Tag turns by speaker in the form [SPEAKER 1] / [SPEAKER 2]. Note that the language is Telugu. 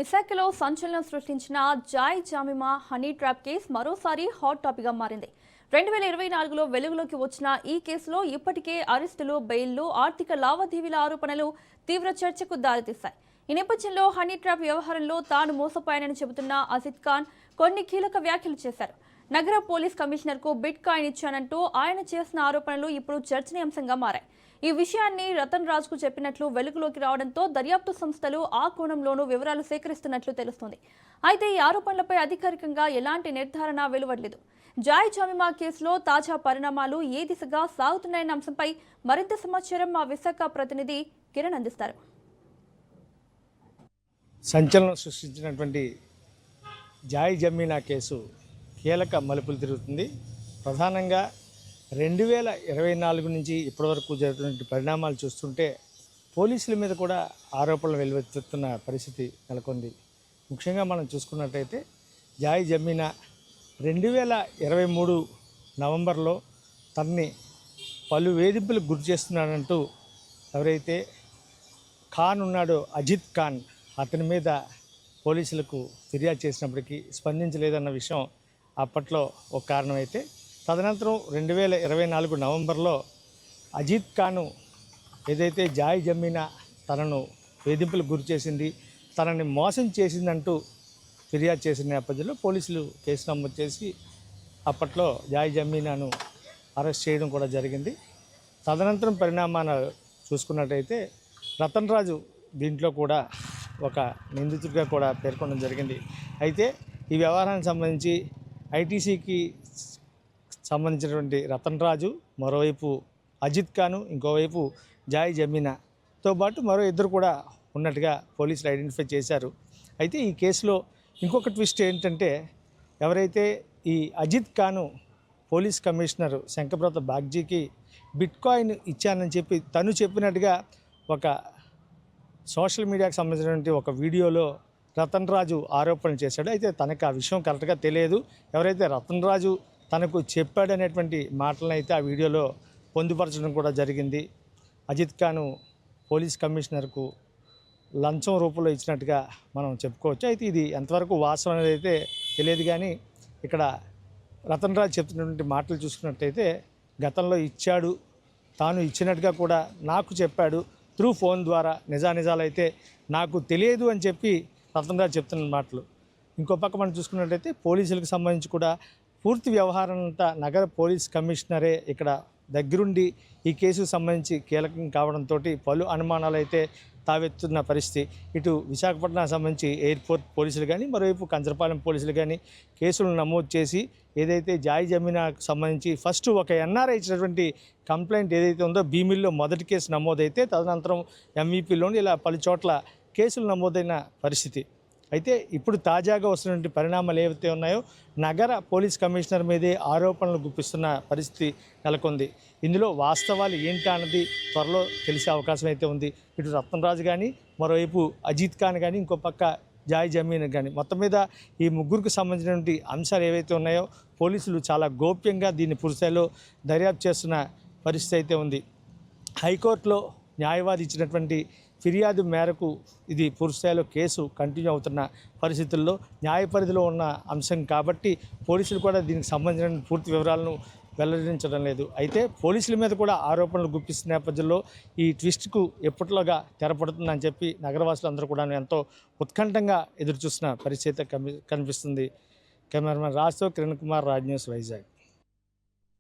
[SPEAKER 1] విశాఖలో సంచలనం సృష్టించిన జాయ్ జామిమా హనీ ట్రాప్ కేసు మరోసారి హాట్ టాపిక్గా మారింది. 2024లో వెలుగులోకి వచ్చిన ఈ కేసులో ఇప్పటికే అరెస్టులు, బెయిల్లు, ఆర్థిక లావాదేవీల ఆరోపణలు తీవ్ర చర్చకు దారితీశాయి. ఈ నేపథ్యంలో హనీ ట్రాప్ వ్యవహారంలో తాను మోసపోయానని చెబుతున్న అజిత్ ఖాన్ కొన్ని కీలక వ్యాఖ్యలు చేశారు. నగర పోలీస్ కమిషనర్కు బిట్ కాయిన్ ఇచ్చానంటూ ఆయన చేసిన ఆరోపణలు ఇప్పుడు చర్చనీయాంశంగా మారాయి. ఈ విషయాన్ని రతన్ రాజ్కు చెప్పినట్లు వెలుగులోకి రావడంతో దర్యాప్తు సంస్థలు ఆ కోణంలోనూ వివరాలు సేకరిస్తున్నట్లు తెలుస్తోంది. అయితే ఈ ఆరోపణలపై అధికారికంగా ఎలాంటి నిర్ధారణ వెలువడలేదు. జాయ్ జామిమా కేసులో తాజా పరిణామాలు ఏ దిశగా సాగుతున్నాయన్న అంశంపై మరింత సమాచారం మా విశాఖ ప్రతినిధి కిరణ్ అందిస్తారు.
[SPEAKER 2] సంచలనం సృష్టించినటువంటి జాయ్ జమీనా కేసు కీలక మలుపులు తిరుగుతుంది. ప్రధానంగా 2024 నుంచి ఇప్పటివరకు జరుగుతున్న పరిణామాలు చూస్తుంటే పోలీసుల మీద కూడా ఆరోపణలు వెలువెత్తుతున్న పరిస్థితి నెలకొంది. ముఖ్యంగా మనం చూసుకున్నట్టయితే జాయ్ జమీనా 2023 నవంబర్లో తనని పలు వేధింపులకు గురి చేస్తున్నాడంటూ ఎవరైతే ఖాన్ ఉన్నాడో అజిత్ ఖాన్ అతని మీద పోలీసులకు ఫిర్యాదు చేసినప్పటికీ స్పందించలేదన్న విషయం అప్పట్లో ఒక కారణమైతే, తదనంతరం 2024 నవంబర్లో అజిత్ ఖాను ఏదైతే జాయ్ జమీనా తనను వేధింపులకు గురి చేసింది, తనని మోసం చేసిందంటూ ఫిర్యాదు చేసిన నేపథ్యంలో పోలీసులు కేసు నమోదు చేసి అప్పట్లో జాయ్ జమీనాను అరెస్ట్ చేయడం కూడా జరిగింది. తదనంతరం పరిణామాలు చూసుకున్నట్టయితే రతన్ రాజు దీంట్లో కూడా ఒక నిందితుడిగా కూడా పేర్కొనడం జరిగింది. అయితే ఈ వ్యవహారానికి సంబంధించి ఐటీసీకి సంబంధించినటువంటి రతన్ రాజు, మరోవైపు అజిత్ ఖాను, ఇంకోవైపు జాయ్ జమీనాతో పాటు మరో ఇద్దరు కూడా ఉన్నట్టుగా పోలీసులు ఐడెంటిఫై చేశారు. అయితే ఈ కేసులో ఇంకొక ట్విస్ట్ ఏంటంటే, ఎవరైతే ఈ అజిత్ ఖాను పోలీస్ కమిషనర్ శంకబ్రత బాగ్జీకి బిట్ కాయిన్ ఇచ్చానని చెప్పి తను చెప్పినట్టుగా ఒక సోషల్ మీడియాకు సంబంధించినటువంటి ఒక వీడియోలో రతన్ రాజు ఆరోపణలు చేశాడు. అయితే తనకు ఆ విషయం కరెక్ట్గా తెలియదు. ఎవరైతే రతన్ రాజు తనకు చెప్పాడనేటువంటి మాటలను అయితే ఆ వీడియోలో పొందుపరచడం కూడా జరిగింది. అజిత్ ఖాను పోలీస్ కమిషనర్కు లంచం రూపంలో ఇచ్చినట్టుగా మనం చెప్పుకోవచ్చు. అయితే ఇది ఎంతవరకు వాస్తవం అనేది అయితే తెలియదు. కానీ ఇక్కడ రతన్ రాజు చెప్తున్నటువంటి మాటలు చూసుకున్నట్టయితే గతంలో ఇచ్చాడు, తాను ఇచ్చినట్టుగా కూడా నాకు చెప్పాడు త్రూ ఫోన్ ద్వారా, నిజానిజాలు అయితే నాకు తెలియదు అని చెప్పి రతన్ రాజు చెప్తున్న మాటలు. ఇంకో పక్క మనం చూసుకున్నట్టయితే పోలీసులకు సంబంధించి కూడా పూర్తి వ్యవహారం అంతా నగర పోలీస్ కమిషనరే ఇక్కడ దగ్గరుండి ఈ కేసుకు సంబంధించి కీలకం కావడంతో పలు అనుమానాలు అయితే తావెత్తున్న పరిస్థితి. ఇటు విశాఖపట్నానికి సంబంధించి ఎయిర్పోర్ట్ పోలీసులు కానీ, మరోవైపు కంచరపాలెం పోలీసులు కానీ కేసులను నమోదు చేసి ఏదైతే జాయ్ జమీనాకు సంబంధించి ఫస్ట్ ఒక ఎన్ఆర్ఐ ఇచ్చినటువంటి కంప్లైంట్ ఏదైతే ఉందో భీమిల్లో మొదటి కేసు నమోదైతే తదనంతరం ఎంఈపీలోని ఇలా పలు చోట్ల కేసులు నమోదైన పరిస్థితి. అయితే ఇప్పుడు తాజాగా వస్తున్నటువంటి పరిణామాలు ఏవైతే ఉన్నాయో నగర పోలీస్ కమిషనర్ మీదే ఆరోపణలు గుప్పిస్తున్న పరిస్థితి నెలకొంది. ఇందులో వాస్తవాలు ఏంటా అన్నది త్వరలో తెలిసే అవకాశం అయితే ఉంది. ఇటు రతన్ రాజు కానీ, మరోవైపు అజిత్ ఖాన్ కానీ, ఇంకో పక్క జాయ్ జమీనా కానీ, మొత్తం మీద ఈ ముగ్గురికి సంబంధించినటువంటి అంశాలు ఏవైతే ఉన్నాయో పోలీసులు చాలా గోప్యంగా దీన్ని పూర్తిస్థాయిలో దర్యాప్తు చేస్తున్న పరిస్థితి అయితే ఉంది. హైకోర్టులో న్యాయవాది ఇచ్చినటువంటి ఫిర్యాదు మేరకు ఇది పూర్తిస్థాయిలో కేసు కంటిన్యూ అవుతున్న పరిస్థితుల్లో న్యాయ పరిధిలో ఉన్న అంశం కాబట్టి పోలీసులు కూడా దీనికి సంబంధించిన పూర్తి వివరాలను వెల్లడించడం లేదు. అయితే పోలీసుల మీద కూడా ఆరోపణలు గుప్పిస్తున్న నేపథ్యంలో ఈ ట్విస్ట్కు ఎప్పటిలోగా తెరపడుతుందని చెప్పి నగరవాసులు అందరూ కూడా ఎంతో ఉత్కంఠంగా ఎదురుచూస్తున్న పరిస్థితి కనిపిస్తుంది. కెమెరామెన్ రాజ్తో కిరణ్ కుమార్, రాజ్ న్యూస్, వైజాగ్.